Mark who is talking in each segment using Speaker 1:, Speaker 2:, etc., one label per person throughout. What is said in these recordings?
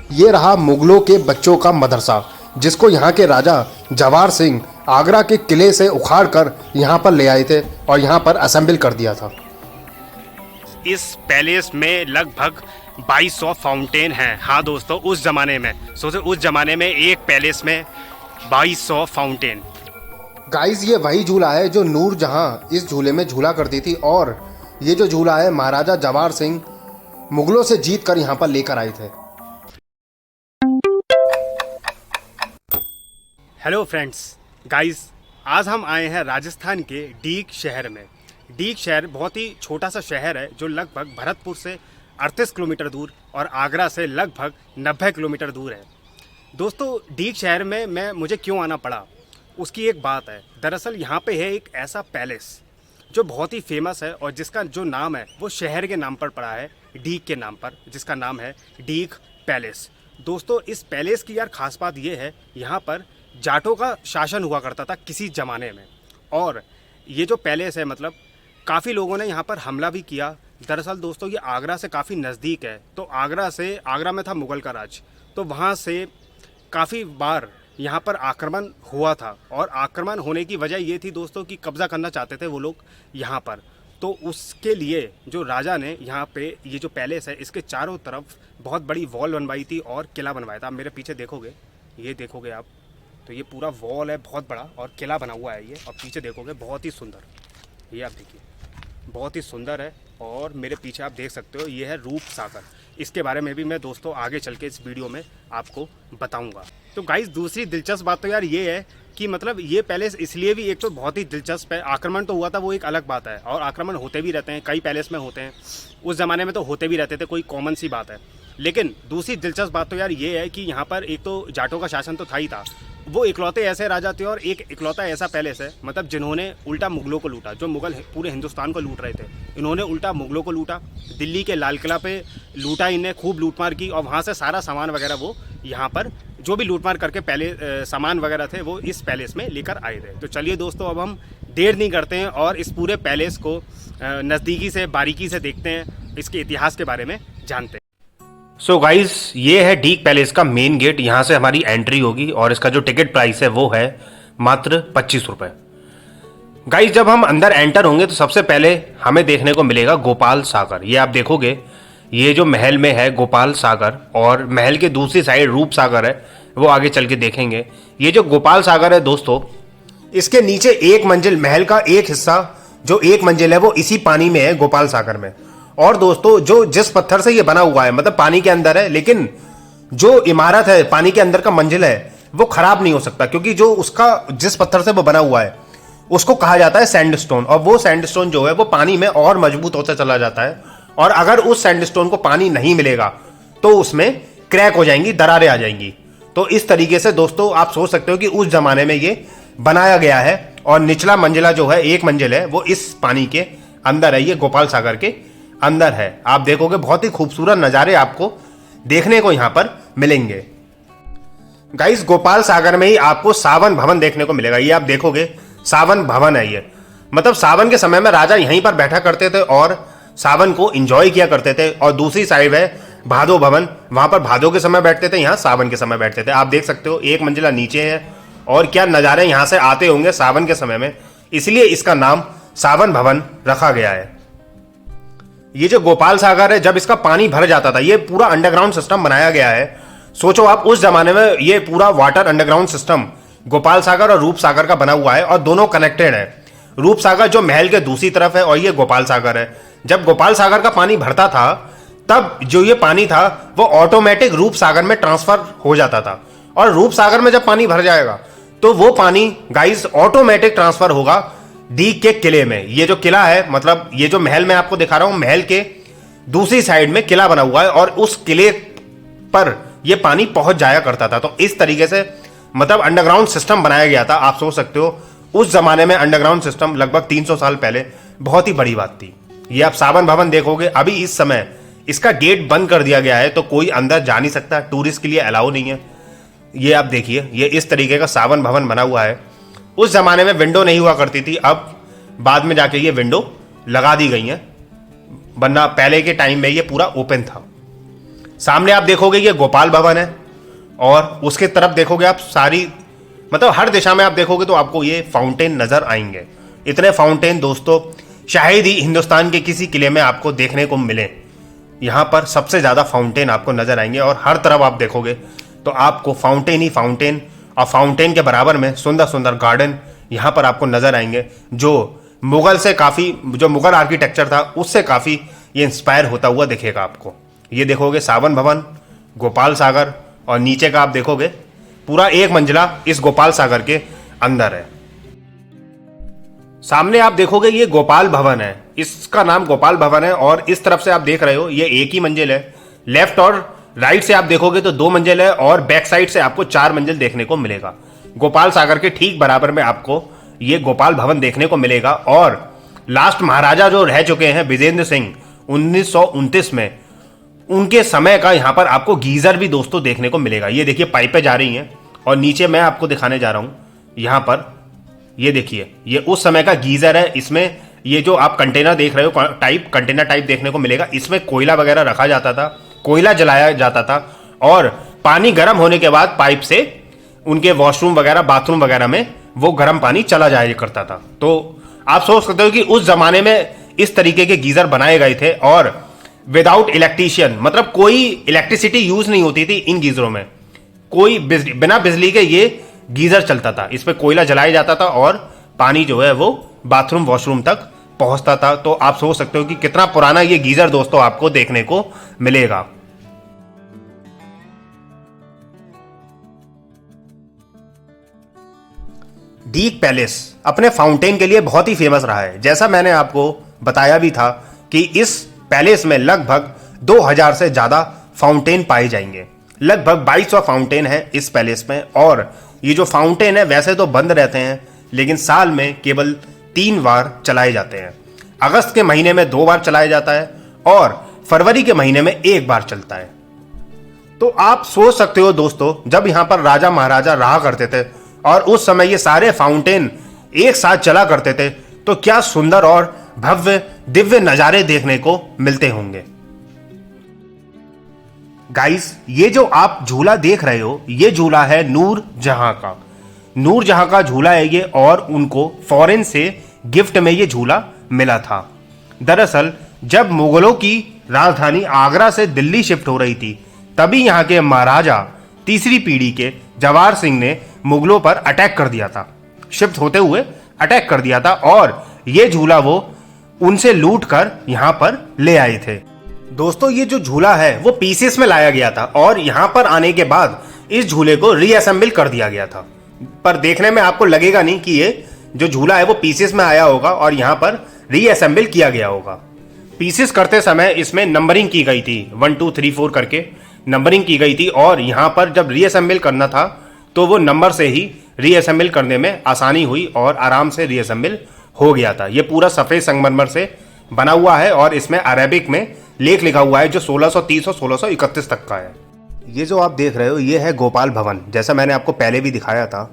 Speaker 1: ये रहा मुगलों के बच्चों का मदरसा, जिसको यहाँ के राजा जवाहर सिंह आगरा के किले से उखाड़ कर यहाँ पर ले आए थे और यहाँ पर असेंबल कर दिया था।
Speaker 2: इस पैलेस में लगभग 2200 फाउंटेन हैं। हाँ दोस्तों, उस ज़माने में सोचो, उस ज़माने में एक पैलेस में 2200 फाउंटेन।
Speaker 1: गाइस, ये वही झूला है जो नूर जहाँ इस झूले में झूला करती थी, और ये जो झूला है महाराजा जवाहर सिंह मुगलों से जीत कर यहाँ पर लेकर आए थे।
Speaker 2: हेलो फ्रेंड्स, गाइस, आज हम आए हैं राजस्थान के डीग शहर में। डीग शहर बहुत ही छोटा सा शहर है जो लगभग भरतपुर से 38 किलोमीटर दूर और आगरा से लगभग 90 किलोमीटर दूर है। दोस्तों, डीग शहर में मुझे क्यों आना पड़ा, उसकी एक बात है। दरअसल यहाँ पे है एक ऐसा पैलेस जो बहुत ही फेमस है और जिसका जो नाम है वो शहर के नाम पर पड़ा है, डीग के नाम पर, जिसका नाम है डीग पैलेस। दोस्तों, इस पैलेस की यार खास बात ये है, यहाँ पर जाटों का शासन हुआ करता था किसी ज़माने में, और ये जो पैलेस है मतलब काफ़ी लोगों ने यहाँ पर हमला भी किया। दरअसल दोस्तों, ये आगरा से काफ़ी नज़दीक है, तो आगरा में था मुग़ल का राज, तो वहाँ से काफ़ी बार यहाँ पर आक्रमण हुआ था, और आक्रमण होने की वजह ये थी दोस्तों कि कब्ज़ा करना चाहते थे वो लोग यहाँ पर। तो उसके लिए जो राजा ने यहाँ पे ये जो पैलेस है इसके चारों तरफ बहुत बड़ी वॉल बनवाई थी और किला बनवाया था। आप मेरे पीछे देखोगे, ये देखोगे आप, तो ये पूरा वॉल है बहुत बड़ा और किला बना हुआ है ये, और पीछे देखोगे बहुत ही सुंदर, ये आप देखिए बहुत ही सुंदर है। और मेरे पीछे आप देख सकते हो ये है रूप सागर। इसके बारे में भी मैं दोस्तों आगे चल के इस वीडियो में आपको बताऊंगा। तो गाइस, दूसरी दिलचस्प बात तो यार ये है कि मतलब ये पैलेस इसलिए भी एक तो बहुत ही दिलचस्प है। आक्रमण तो हुआ था वो एक अलग बात है, और आक्रमण होते भी रहते हैं, कई पैलेस में होते हैं, उस ज़माने में तो होते भी रहते थे, कोई कॉमन सी बात है। लेकिन दूसरी दिलचस्प बात तो यार ये है कि यहाँ पर एक तो जाटों का शासन तो था ही था, वो इकलौते ऐसे राजा थे और एक इकलौता ऐसा पैलेस है मतलब जिन्होंने उल्टा मुगलों को लूटा। जो मुगल पूरे हिंदुस्तान को लूट रहे थे, इन्होंने उल्टा मुगलों को लूटा। दिल्ली के लाल किला पे लूटा, इन्हें खूब लूटमार की, और वहाँ से सारा सामान वगैरह वो यहाँ पर जो भी लूटमार करके पहले सामान वगैरह थे वो इस पैलेस में लेकर आए थे। तो चलिए दोस्तों, अब हम देर नहीं करते हैं और इस पूरे पैलेस को नज़दीकी से बारीकी से देखते हैं, इसके इतिहास के बारे में जानते हैं। सो गाइस, ये है डीग पैलेस का मेन गेट। यहाँ से हमारी एंट्री होगी और इसका जो टिकट प्राइस है वो है मात्र 25 रुपये। गाइस, जब हम अंदर एंटर होंगे तो सबसे पहले हमें देखने को मिलेगा गोपाल सागर। ये आप देखोगे, ये जो महल में है गोपाल सागर, और महल के दूसरी साइड रूप सागर है, वो आगे चल के देखेंगे। ये जो गोपाल सागर है दोस्तों,
Speaker 1: इसके नीचे एक मंजिल, महल का एक हिस्सा जो एक मंजिल है वो इसी पानी में है, गोपाल सागर में। और दोस्तों, जो जिस पत्थर से ये बना हुआ है मतलब पानी के अंदर है, लेकिन जो इमारत है पानी के अंदर का मंजिल है वो खराब नहीं हो सकता, क्योंकि जो उसका जिस पत्थर से वो बना हुआ है उसको कहा जाता है सैंडस्टोन, और वो सैंडस्टोन जो है वो पानी में और मजबूत होता चला जाता है, और अगर उस सैंडस्टोन को पानी नहीं मिलेगा तो उसमें क्रैक हो जाएंगी, दरारें आ जाएंगी। तो इस तरीके से दोस्तों आप सोच सकते हो कि उस जमाने में ये बनाया गया है, और निचला मंजिला जो है, एक मंजिल है, वो इस पानी के अंदर है, ये गोपाल सागर के अंदर है। आप देखोगे बहुत ही खूबसूरत नज़ारे आपको देखने को यहां पर मिलेंगे। गाइस, गोपाल सागर में ही आपको सावन भवन देखने को मिलेगा। ये आप देखोगे सावन भवन है ये, मतलब सावन के समय में राजा यहीं पर बैठा करते थे और सावन को एंजॉय किया करते थे। और दूसरी साइड है भादो भवन, वहां पर भादो के समय बैठते थे, यहाँ सावन के समय बैठते थे। आप देख सकते हो एक मंजिला नीचे है, और क्या नज़ारे यहां से आते होंगे सावन के समय में, इसलिए इसका नाम सावन भवन रखा गया है। ये जो गोपाल सागर है, जब इसका पानी भर जाता था, ये पूरा अंडरग्राउंड सिस्टम बनाया गया है। सोचो आप, उस जमाने में ये पूरा वाटर अंडरग्राउंड सिस्टम गोपाल सागर और रूप सागर का बना हुआ है, और दोनों कनेक्टेड है। रूप सागर जो महल के दूसरी तरफ है, और ये गोपाल सागर है। जब गोपाल सागर का पानी भरता था तब जो ये पानी था वो ऑटोमेटिक रूप सागर में ट्रांसफर हो जाता था, और रूप सागर में जब पानी भर जाएगा तो वो पानी गाइस ऑटोमेटिक ट्रांसफर होगा डीग के किले में। ये जो किला है, मतलब ये जो महल मैं आपको दिखा रहा हूं, महल के दूसरी साइड में किला बना हुआ है, और उस किले पर ये पानी पहुंच जाया करता था। तो इस तरीके से मतलब अंडरग्राउंड सिस्टम बनाया गया था। आप सोच सकते हो उस जमाने में अंडरग्राउंड सिस्टम लगभग 300 साल पहले बहुत ही बड़ी बात थी। ये आप सावन भवन देखोगे, अभी इस समय इसका गेट बंद कर दिया गया है, तो कोई अंदर जा नहीं सकता, टूरिस्ट के लिए अलाउ नहीं है। ये आप देखिए, ये इस तरीके का सावन भवन बना हुआ है। उस जमाने में विंडो नहीं हुआ करती थी, अब बाद में जाके ये विंडो लगा दी गई है, वरना पहले के टाइम में ये पूरा ओपन था। सामने आप देखोगे ये गोपाल भवन है, और उसके तरफ देखोगे आप सारी, मतलब हर दिशा में आप देखोगे तो आपको ये फाउंटेन नजर आएंगे। इतने फाउंटेन दोस्तों शायद ही हिंदुस्तान के किसी किले में आपको देखने को मिले। यहाँ पर सबसे ज़्यादा फाउंटेन आपको नजर आएंगे, और हर तरफ आप देखोगे तो आपको फाउंटेन ही फाउंटेन, और फाउंटेन के बराबर में सुंदर सुंदर गार्डन यहाँ पर आपको नजर आएंगे, जो मुगल से काफ़ी, जो मुगल आर्किटेक्चर था उससे काफ़ी ये इंस्पायर होता हुआ दिखेगा आपको। ये देखोगे सावन भवन, गोपाल सागर, और नीचे का आप देखोगे पूरा एक मंजिला इस गोपाल सागर के अंदर है। सामने आप देखोगे ये गोपाल भवन है, इसका नाम गोपाल भवन है, और इस तरफ से आप देख रहे हो ये एक ही मंजिल है। लेफ्ट और राइट से आप देखोगे तो 2 मंजिल है, और बैक साइड से आपको 4 मंजिल देखने को मिलेगा। गोपाल सागर के ठीक बराबर में आपको ये गोपाल भवन देखने को मिलेगा। और लास्ट महाराजा जो रह चुके हैं विजेंद्र सिंह 1929 में, उनके समय का यहाँ पर आपको गीजर भी दोस्तों देखने को मिलेगा। ये देखिए पाइपें जा रही हैं, और नीचे मैं आपको दिखाने जा रहा हूँ यहाँ पर, ये देखिए ये उस समय का गीजर है। इसमें ये जो आप कंटेनर देख रहे हो कंटेनर टाइप देखने को मिलेगा, इसमें कोयला वगैरह रखा जाता था, कोयला जलाया जाता था, और पानी गर्म होने के बाद पाइप से उनके वॉशरूम वगैरह बाथरूम वगैरह में वो गर्म पानी चला जाया करता था। तो आप सोच सकते हो कि उस जमाने में इस तरीके के गीजर बनाए गए थे, और विदाउट इलेक्ट्रीशियन, मतलब कोई इलेक्ट्रिसिटी यूज नहीं होती थी इन गीजरों में, कोई बिना बिजली के ये गीजर चलता था। इस पे कोयला जलाया जाता था और पानी जो है वो बाथरूम वॉशरूम तक पहुंचता था। तो आप सोच सकते हो कि कितना पुराना ये गीजर दोस्तों आपको देखने को मिलेगा। डीक पैलेस अपने फाउंटेन के लिए बहुत ही फेमस रहा है। जैसा मैंने आपको बताया भी था कि इस पैलेस में लगभग 2000 से ज्यादा फाउंटेन पाए जाएंगे। लगभग 2200 फाउंटेन है इस पैलेस में, और ये जो फाउंटेन है वैसे तो बंद रहते हैं, लेकिन साल में केवल 3 बार चलाए जाते हैं। अगस्त के महीने में 2 बार चलाया जाता है, और फरवरी के महीने में 1 बार चलता है। तो आप सोच सकते हो दोस्तों, जब यहां पर राजा महाराजा रहा करते थे और उस समय ये सारे फाउंटेन एक साथ चला करते थे, तो क्या सुंदर और भव्य दिव्य नजारे देखने को मिलते होंगे। गाइस, ये जो आप झूला देख रहे हो, ये झूला है नूर जहां का। नूर जहां का झूला है ये, और उनको फॉरेन से गिफ्ट में ये झूला मिला था। दरअसल जब मुगलों की राजधानी आगरा से दिल्ली शिफ्ट हो रही थी, तभी यहाँ के महाराजा तीसरी पीढ़ी के जवाहर सिंह ने मुगलों पर अटैक कर दिया था। शिफ्ट होते हुए अटैक कर दिया था, और ये झूला वो उनसे लूट कर यहाँ पर ले आए थे। दोस्तों ये जो झूला है वो पीसेस में लाया गया था, और यहाँ पर आने के बाद इस झूले को रीअसेंबल कर दिया गया था। पर देखने में आपको लगेगा नहीं कि ये जो झूला है वो पीसेस में आया होगा और यहाँ पर रीअसेंबल किया गया होगा। पीसेस करते समय इसमें नंबरिंग की गई थी, 1 2 3 4 करके नंबरिंग की गई थी, और यहाँ पर जब रीअसेंबल करना था तो वो नंबर से ही रीअसेंबल करने में आसानी हुई और आराम से रीअसेंबल हो गया था। ये पूरा सफ़ेद संगमरमर से बना हुआ है, और इसमें अरेबिक में लेख लिखा हुआ है जो 1630 और 1631 तक का है। ये जो आप देख रहे हो ये है गोपाल भवन, जैसा मैंने आपको पहले भी दिखाया था।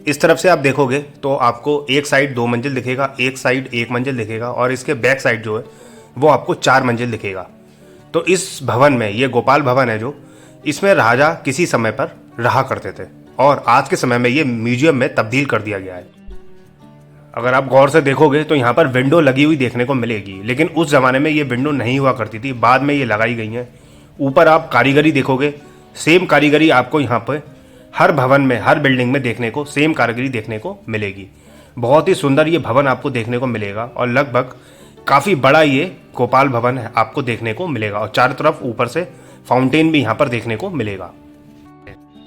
Speaker 1: इस तरफ से आप देखोगे तो आपको एक साइड 2 मंजिल दिखेगा, एक साइड 1 मंजिल दिखेगा, और इसके बैक साइड जो है वो आपको 4 मंजिल दिखेगा। तो इस भवन में, ये गोपाल भवन है जो, इसमें राजा किसी समय पर रहा करते थे, और आज के समय में ये म्यूजियम में तब्दील कर दिया गया है। अगर आप गौर से देखोगे तो यहाँ पर विंडो लगी हुई देखने को मिलेगी, लेकिन उस जमाने में ये विंडो नहीं हुआ करती थी, बाद में ये लगाई गई हैं। ऊपर आप कारीगरी देखोगे, सेम कारीगरी आपको यहाँ पर हर भवन में, हर बिल्डिंग में देखने को सेम कारीगरी देखने को मिलेगी। बहुत ही सुंदर ये भवन आपको देखने को मिलेगा, और लगभग काफ़ी बड़ा ये गोपाल भवन है आपको देखने को मिलेगा, और चारों तरफ ऊपर से फाउंटेन भी यहाँ पर देखने को मिलेगा।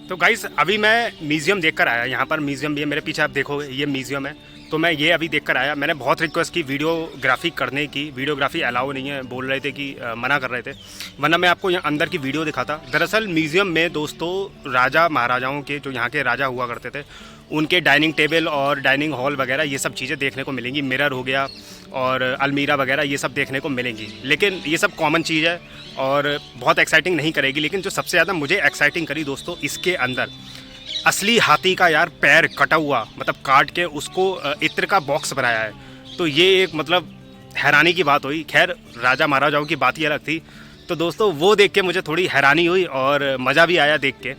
Speaker 2: तो गाइस अभी मैं म्यूजियम देखकर आया। यहाँ पर म्यूजियम भी है, मेरे पीछे आप देखोगे ये म्यूजियम है। तो मैं ये अभी देखकर आया। मैंने बहुत रिक्वेस्ट की वीडियोग्राफी करने की, वीडियोग्राफी अलाउ नहीं है, बोल रहे थे कि मना कर रहे थे, वरना मैं आपको यहाँ अंदर की वीडियो दिखाता। दरअसल म्यूजियम में दोस्तों राजा महाराजाओं के, जो यहाँ के राजा हुआ करते थे, उनके डाइनिंग टेबल और डाइनिंग हॉल वगैरह ये सब चीज़ें देखने को मिलेंगी। मिरर हो गया और अलमीरा वगैरह ये सब देखने को मिलेंगी। लेकिन ये सब कॉमन चीज़ है और बहुत एक्साइटिंग नहीं करेगी। लेकिन जो सबसे ज़्यादा मुझे एक्साइटिंग करी दोस्तों, इसके अंदर असली हाथी का यार पैर कटा हुआ, मतलब काट के उसको इत्र का बॉक्स बनाया है। तो ये एक मतलब हैरानी की बात हुई। खैर राजा महाराजाओं की बात ही अलग थी। तो दोस्तों वो देख के मुझे थोड़ी हैरानी हुई और मज़ा भी आया देख के।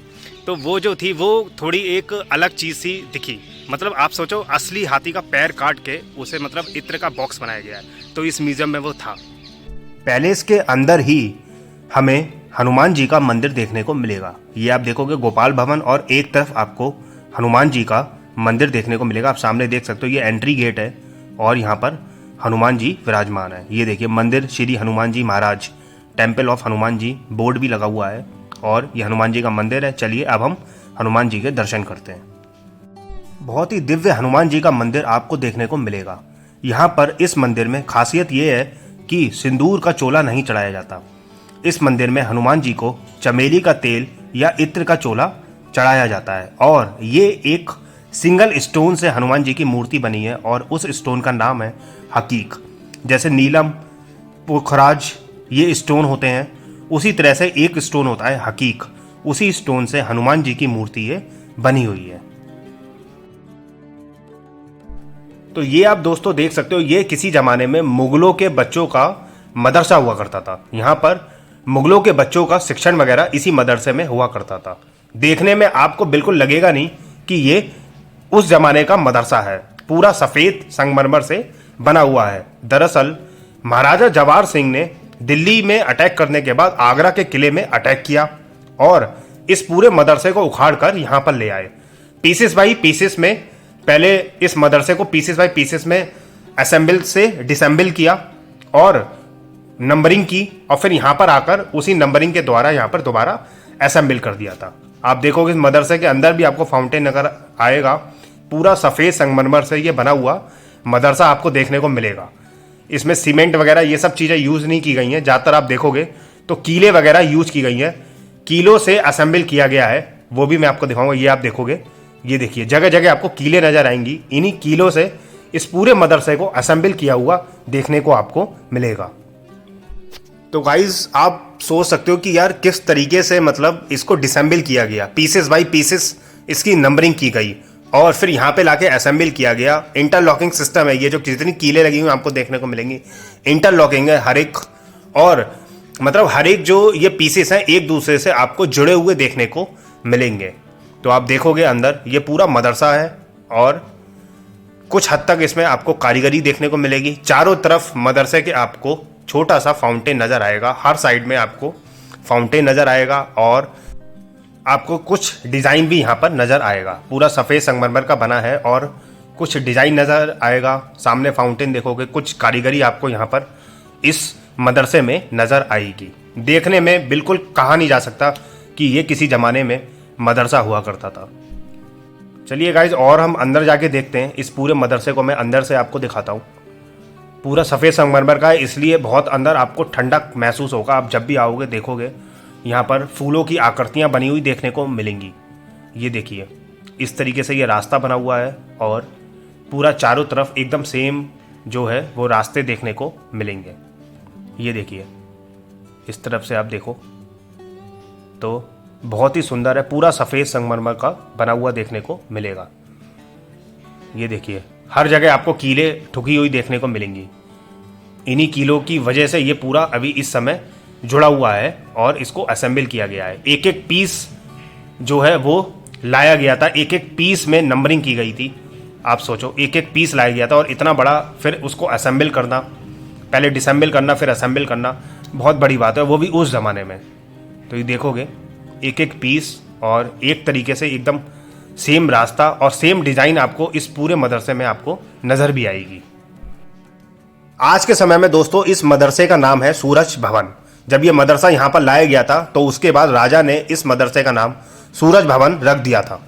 Speaker 2: तो वो जो थी वो थोड़ी एक अलग चीज़ सी दिखी। मतलब आप सोचो असली हाथी का पैर काट के उसे मतलब इत्र का बॉक्स बनाया गया है, तो इस म्यूजियम में वो था।
Speaker 1: पैलेस के अंदर ही हमें हनुमान जी का मंदिर देखने को मिलेगा। ये आप देखोगे गोपाल भवन और एक तरफ आपको हनुमान जी का मंदिर देखने को मिलेगा। आप सामने देख सकते हो ये एंट्री गेट है और यहाँ पर हनुमान जी विराजमान है। ये देखिए मंदिर Shri Hanuman ji Maharaj, temple of Hanuman ji board भी लगा हुआ है और ये हनुमान जी का मंदिर है। चलिए अब हम हनुमान जी के दर्शन करते हैं। बहुत ही दिव्य हनुमान जी का मंदिर आपको देखने को मिलेगा। यहाँ पर इस मंदिर में खासियत ये है कि सिंदूर का चोला नहीं चढ़ाया जाता। इस मंदिर में हनुमान जी को चमेली का तेल या इत्र का चोला चढ़ाया जाता है और ये एक सिंगल स्टोन से हनुमान जी की मूर्ति बनी है और उस स्टोन का नाम है हकीक। जैसे नीलम, पुखराज ये स्टोन होते हैं, उसी तरह से एक स्टोन होता है हकीक। उसी स्टोन से हनुमान जी की मूर्ति ये बनी हुई है। तो ये आप दोस्तों देख सकते हो, ये किसी जमाने में मुगलों के बच्चों का मदरसा हुआ करता था। यहाँ पर मुगलों के बच्चों का शिक्षण वगैरह इसी मदरसे में हुआ करता था। देखने में आपको बिल्कुल लगेगा नहीं कि ये उस जमाने का मदरसा है। पूरा सफेद संगमरमर से बना हुआ है। दरअसल महाराजा जवाहर सिंह ने दिल्ली में अटैक करने के बाद आगरा के किले में अटैक किया और इस पूरे मदरसे को उखाड़ कर यहाँ पर ले आए। पीसेस बाई पीसेस में पहले इस मदरसे को पीसेस बाई पीसेस में असेंबल से डिसेंबल किया और नंबरिंग की और फिर यहाँ पर आकर उसी नंबरिंग के द्वारा यहाँ पर दोबारा असेंबल कर दिया था। आप देखोगे इस मदरसे के अंदर भी आपको फाउंटेन नजर आएगा। पूरा सफ़ेद संगमरमर से ये बना हुआ मदरसा आपको देखने को मिलेगा। इसमें सीमेंट वगैरह ये सब चीज़ें यूज़ नहीं की गई हैं। ज़्यादातर आप देखोगे तो कीले वगैरह यूज़ की गई हैं, कीलों से असेंबल किया गया है। वो भी मैं आपको दिखाऊंगा। ये आप देखोगे, ये देखिए जगह जगह आपको कीले नज़र आएंगी। इन्हीं कीलों से इस पूरे मदरसे को असेंबल किया हुआ देखने को आपको मिलेगा। तो गाइज आप सोच सकते हो कि यार किस तरीके से मतलब इसको डिसेंबल किया गया, पीसेस बाय पीसेस इसकी नंबरिंग की गई और फिर यहाँ पे लाके असेंबल किया गया। इंटरलॉकिंग सिस्टम है। ये जो जितनी कीलें लगी हुई आपको देखने को मिलेंगी, इंटरलॉकिंग है हर एक, और मतलब हर एक जो ये पीसेस हैं एक दूसरे से आपको जुड़े हुए देखने को मिलेंगे। तो आप देखोगे अंदर ये पूरा मदरसा है और कुछ हद तक इसमें आपको कारीगरी देखने को मिलेगी। चारों तरफ मदरसे के आपको छोटा सा फाउंटेन नज़र आएगा। हर साइड में आपको फाउंटेन नज़र आएगा और आपको कुछ डिज़ाइन भी यहाँ पर नज़र आएगा। पूरा सफ़ेद संगमरमर का बना है और कुछ डिज़ाइन नज़र आएगा। सामने फाउंटेन देखोगे, कुछ कारीगरी आपको यहाँ पर इस मदरसे में नज़र आएगी। देखने में बिल्कुल कहा नहीं जा सकता कि ये किसी ज़माने में मदरसा हुआ करता था। चलिए गाइज और हम अंदर जाके देखते हैं। इस पूरे मदरसे को मैं अंदर से आपको दिखाता हूँ। पूरा सफ़ेद संगमरमर का है, इसलिए बहुत अंदर आपको ठंडक महसूस होगा। आप जब भी आओगे देखोगे यहाँ पर फूलों की आकृतियाँ बनी हुई देखने को मिलेंगी। ये देखिए इस तरीके से ये रास्ता बना हुआ है और पूरा चारों तरफ एकदम सेम जो है वो रास्ते देखने को मिलेंगे। ये देखिए इस तरफ से आप देखो तो बहुत ही सुंदर है। पूरा सफ़ेद संगमरमर का बना हुआ देखने को मिलेगा। ये देखिए हर जगह आपको कीले ठुकी हुई देखने को मिलेंगी। इन्हीं कीलों की वजह से ये पूरा अभी इस समय जुड़ा हुआ है और इसको असेंबल किया गया है। एक एक पीस जो है वो लाया गया था, एक एक पीस में नंबरिंग की गई थी। आप सोचो एक एक पीस लाया गया था और इतना बड़ा, फिर उसको असेंबल करना, पहले डिसेंबल करना फिर असेंबल करना, बहुत बड़ी बात है, वो भी उस ज़माने में। तो ये देखोगे एक एक पीस और एक तरीके से एकदम सेम रास्ता और सेम डिज़ाइन आपको इस पूरे मदरसे में आपको नज़र भी आएगी। आज के समय में दोस्तों इस मदरसे का नाम है सूरज भवन। जब ये मदरसा यहाँ पर लाया गया था तो उसके बाद राजा ने इस मदरसे का नाम सूरज भवन रख दिया था।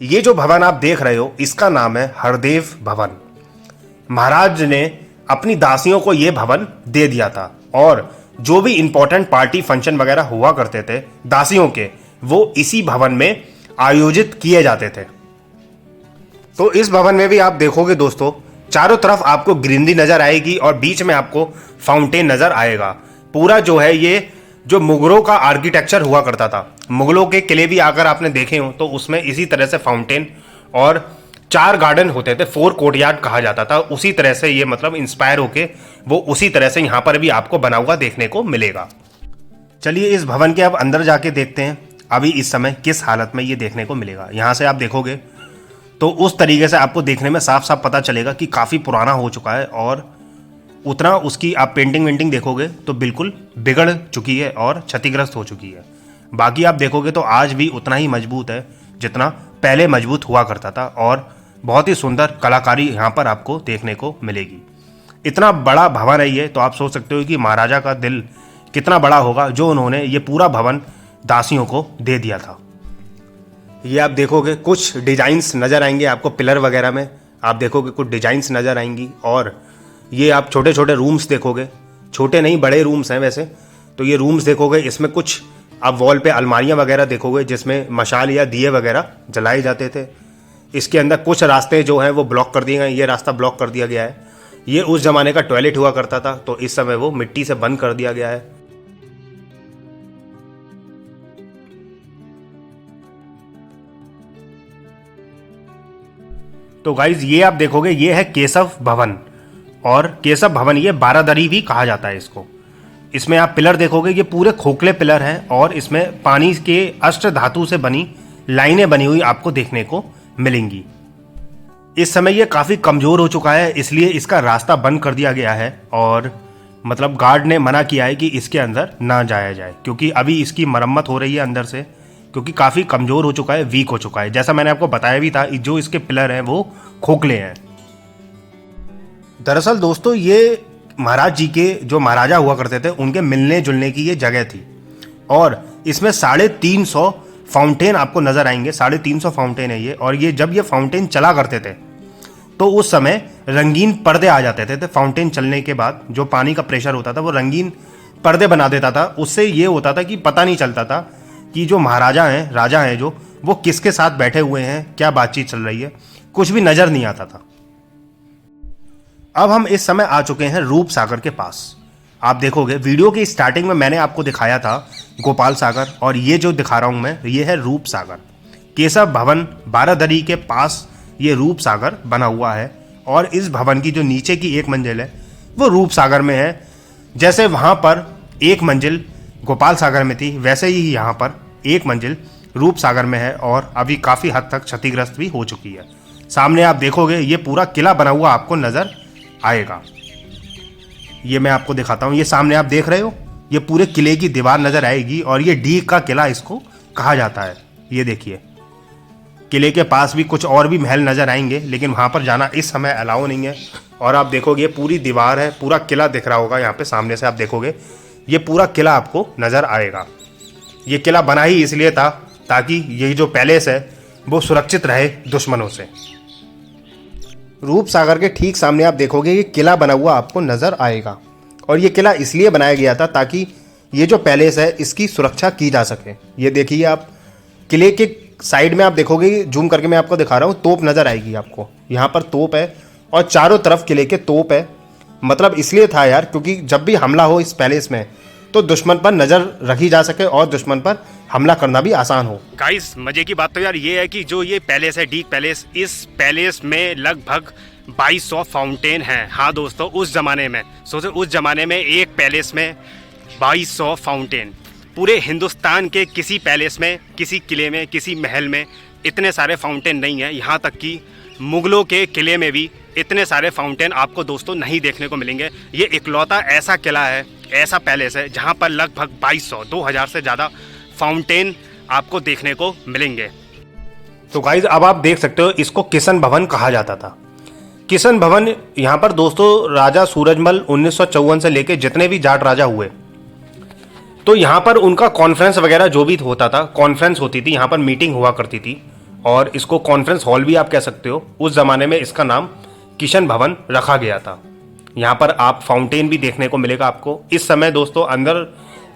Speaker 1: ये जो भवन आप देख रहे हो इसका नाम है हरदेव भवन। महाराज ने अपनी दासियों को ये भवन दे दिया था और जो भी इंपॉर्टेंट पार्टी फंक्शन वगैरह हुआ करते थे दासियों के, वो इसी भवन में आयोजित किए जाते थे। तो इस भवन में भी आप देखोगे दोस्तों चारों तरफ आपको ग्रीनरी नजर आएगी और बीच में आपको फाउंटेन नजर आएगा। पूरा जो है ये जो मुगलों का आर्किटेक्चर हुआ करता था, मुगलों के किले भी आकर आपने देखे हो तो उसमें इसी तरह से फाउंटेन और 4 गार्डन होते थे, 4 कोर्टयार्ड कहा जाता था। उसी तरह से ये मतलब इंस्पायर होके वो उसी तरह से यहाँ पर भी आपको बना हुआ देखने को मिलेगा। चलिए इस भवन के अब अंदर जाके देखते हैं अभी इस समय किस हालत में ये देखने को मिलेगा। यहाँ से आप देखोगे तो उस तरीके से आपको देखने में साफ साफ पता चलेगा कि काफ़ी पुराना हो चुका है और उतना उसकी आप पेंटिंग वेंटिंग देखोगे तो बिल्कुल बिगड़ चुकी है और क्षतिग्रस्त हो चुकी है। बाकी आप देखोगे तो आज भी उतना ही मजबूत है जितना पहले मजबूत हुआ करता था और बहुत ही सुंदर कलाकारी यहाँ पर आपको देखने को मिलेगी। इतना बड़ा भवन है ये, तो आप सोच सकते हो कि महाराजा का दिल कितना बड़ा होगा जो उन्होंने ये पूरा भवन दासियों को दे दिया था। ये आप देखोगे कुछ डिजाइन्स नज़र आएंगे आपको पिलर वगैरह में, आप देखोगे कुछ डिजाइन्स नज़र आएंगी और ये आप छोटे छोटे रूम्स देखोगे, छोटे नहीं बड़े रूम्स हैं वैसे तो ये रूम्स देखोगे। इसमें कुछ आप वॉल पे अलमारियां वगैरह देखोगे जिसमें मशाल या दिए वगैरह जलाए जाते थे। इसके अंदर कुछ रास्ते जो हैं वो ब्लॉक कर दिए गए, ये रास्ता ब्लॉक कर दिया गया है। ये उस ज़माने का टॉयलेट हुआ करता था तो इस समय वो मिट्टी से बंद कर दिया गया है। तो गाइज ये आप देखोगे ये है केशव भवन और केशव भवन ये बारादरी भी कहा जाता है इसको। इसमें आप पिलर देखोगे ये पूरे खोखले पिलर हैं और इसमें पानी के अष्ट धातु से बनी लाइनें बनी हुई आपको देखने को मिलेंगी। इस समय ये काफ़ी कमज़ोर हो चुका है इसलिए इसका रास्ता बंद कर दिया गया है और मतलब गार्ड ने मना किया है कि इसके अंदर ना जाया जाए क्योंकि अभी इसकी मरम्मत हो रही है अंदर से, क्योंकि काफ़ी कमज़ोर हो चुका है, वीक हो चुका है। जैसा मैंने आपको बताया भी था जो इसके पिलर हैं वो खोखले हैं। दरअसल दोस्तों ये महाराज जी के जो महाराजा हुआ करते थे उनके मिलने जुलने की ये जगह थी और इसमें 350 फाउंटेन आपको नजर आएंगे। 350 फाउंटेन है ये और ये जब ये फाउंटेन चला करते थे तो उस समय रंगीन पर्दे आ जाते थे। फाउंटेन चलने के बाद जो पानी का प्रेशर होता था वो रंगीन पर्दे बना देता था। उससे ये होता था कि पता नहीं चलता था कि जो महाराजा हैं राजा हैं जो वो किसके साथ बैठे हुए हैं, क्या बातचीत चल रही है, कुछ भी नजर नहीं आता था। अब हम इस समय आ चुके हैं रूप सागर के पास। आप देखोगे वीडियो की स्टार्टिंग में मैंने आपको दिखाया था गोपाल सागर और ये जो दिखा रहा हूं मैं ये है रूप सागर। केशव भवन बारादरी के पास ये रूप सागर बना हुआ है और इस भवन की जो नीचे की एक मंजिल है वो रूप सागर में है। जैसे वहां पर एक मंजिल गोपाल सागर में थी वैसे ही यहाँ पर एक मंजिल रूप सागर में है और अभी काफ़ी हद तक क्षतिग्रस्त भी हो चुकी है। सामने आप देखोगे ये पूरा किला बना हुआ आपको नज़र आएगा। ये मैं आपको दिखाता हूँ, ये सामने आप देख रहे हो ये पूरे किले की दीवार नज़र आएगी और ये डीग का किला इसको कहा जाता है। ये देखिए किले के पास भी कुछ और भी महल नज़र आएंगे लेकिन वहाँ पर जाना इस समय अलाउ नहीं है। और आप देखोगे पूरी दीवार है, पूरा किला दिख रहा होगा यहाँ पे सामने से आप देखोगे ये पूरा किला आपको नज़र आएगा। ये किला बना ही इसलिए था ताकि ये जो पैलेस है वो सुरक्षित रहे दुश्मनों से। रूप सागर के ठीक सामने आप देखोगे ये किला बना हुआ आपको नज़र आएगा और ये किला इसलिए बनाया गया था ताकि ये जो पैलेस है इसकी सुरक्षा की जा सके। ये देखिए आप किले के साइड में आप देखोगे, जूम करके मैं आपको दिखा रहा हूँ, तोप नज़र आएगी आपको। यहाँ पर तोप है और चारों तरफ किले के तोप है। मतलब इसलिए था यार क्योंकि जब भी हमला हो इस पैलेस में तो दुश्मन पर नज़र रखी जा सके और दुश्मन पर हमला करना भी आसान हो।
Speaker 2: गाइस मजे की बात तो यार ये है कि जो ये पैलेस है डीग पैलेस, इस पैलेस में लगभग 2200 फाउंटेन हैं। हाँ दोस्तों उस ज़माने में सोचो, उस ज़माने में एक पैलेस में 2200 फाउंटेन। पूरे हिंदुस्तान के किसी पैलेस में, किसी किले में, किसी महल में इतने सारे फाउंटेन नहीं हैं। यहाँ तक कि मुगलों के किले में भी इतने सारे फाउंटेन आपको दोस्तों नहीं देखने को मिलेंगे। ये इकलौता ऐसा किला है, ऐसा पैलेस है जहाँ पर लगभग 2000 से ज़्यादा फाउंटेन आपको देखने को मिलेंगे।
Speaker 1: तो गाइज अब आप देख सकते हो इसको किशन भवन कहा जाता था। किशन भवन यहाँ पर दोस्तों राजा सूरजमल 1954 से लेके जितने भी जाट राजा हुए तो यहाँ पर उनका कॉन्फ्रेंस वगैरह जो भी होता था, कॉन्फ्रेंस होती थी, यहाँ पर मीटिंग हुआ करती थी और इसको कॉन्फ्रेंस हॉल भी आप कह सकते हो। उस ज़माने में इसका नाम किशन भवन रखा गया था। यहाँ पर आप फाउंटेन भी देखने को मिलेगा आपको। इस समय दोस्तों अंदर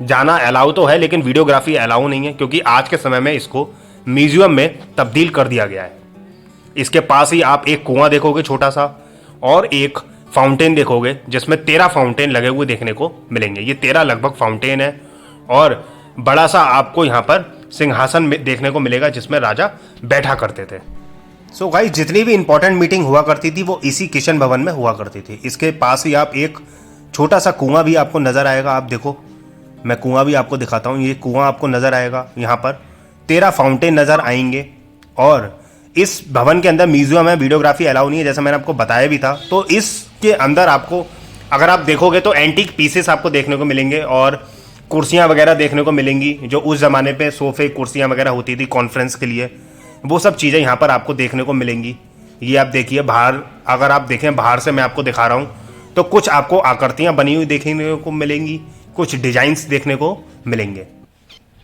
Speaker 1: जाना अलाउ तो है लेकिन वीडियोग्राफी अलाउ नहीं है क्योंकि आज के समय में इसको म्यूजियम में तब्दील कर दिया गया है। इसके पास ही आप एक कुआं देखोगे छोटा सा और एक फाउंटेन देखोगे जिसमें 13 फाउंटेन लगे हुए देखने को मिलेंगे। ये 13 लगभग फाउंटेन है और बड़ा सा आपको यहाँ पर सिंहासन देखने को मिलेगा जिसमें राजा बैठा करते थे। सो गाइस जितनी भी इंपॉर्टेंट मीटिंग हुआ करती थी वो इसी किशन भवन में हुआ करती थी। इसके पास ही आप एक छोटा सा कुआं भी आपको नजर आएगा। आप देखो मैं कुआं भी आपको दिखाता हूँ। ये कुआं आपको नज़र आएगा, यहाँ पर 13 फाउंटेन नज़र आएंगे। और इस भवन के अंदर म्यूजियम है, वीडियोग्राफी अलाउ नहीं है, जैसा मैंने आपको बताया भी था। तो इसके अंदर आपको अगर आप देखोगे तो एंटीक पीसेस आपको देखने को मिलेंगे और कुर्सियाँ वगैरह देखने को मिलेंगी, जो उस ज़माने पे सोफ़े कुर्सियाँ वगैरह होती थी कॉन्फ्रेंस के लिए, वो सब चीज़ें यहाँ पर आपको देखने को मिलेंगी। ये आप देखिए बाहर, अगर आप देखें बाहर से मैं आपको दिखा रहा हूँ तो कुछ आपको आकृतियाँ बनी हुई देखने को मिलेंगी, कुछ डिजाइन्स देखने को मिलेंगे।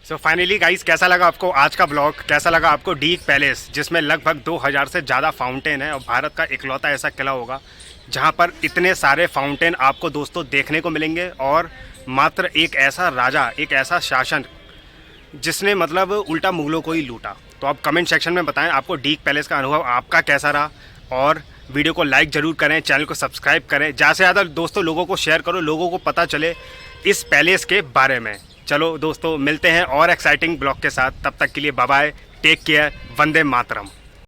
Speaker 2: सो फाइनली गाइस, कैसा लगा आपको आज का ब्लॉग? कैसा लगा आपको डीक पैलेस, जिसमें लगभग 2000 से ज़्यादा फाउंटेन है और भारत का इकलौता ऐसा किला होगा जहां पर इतने सारे फाउंटेन आपको दोस्तों देखने को मिलेंगे। और मात्र एक ऐसा राजा, एक ऐसा शासन जिसने मतलब उल्टा मुगलों को ही लूटा। तो आप कमेंट सेक्शन में बताएं आपको डीक पैलेस का अनुभव आपका कैसा रहा। और वीडियो को लाइक ज़रूर करें, चैनल को सब्सक्राइब करें, ज़्यादा से ज़्यादा दोस्तों लोगों को शेयर करो, लोगों को पता चले इस पैलेस के बारे में। चलो दोस्तों, मिलते हैं और एक्साइटिंग ब्लॉग के साथ। तब तक के लिए bye bye, take care, Vande Mataram.